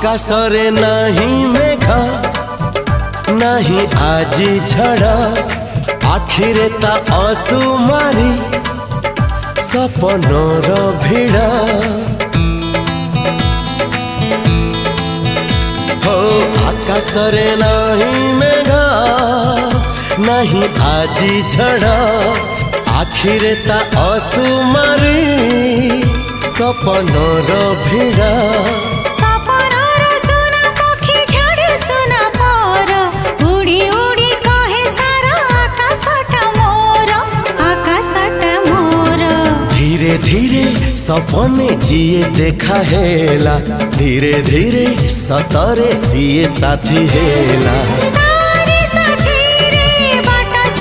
आकाशरे नहीं मेघ नहीं आजी झड़ आखिरे ता असुमारी सपनर भिड़ हो आकाशरे नहीं मेघ नहीं आजी झड़ आखिरे ता असुमारी सपनर भिड़ धीरे धीरे सपने जिए देखा हेला धीरे धीरे सतरे सीए साथी हेला।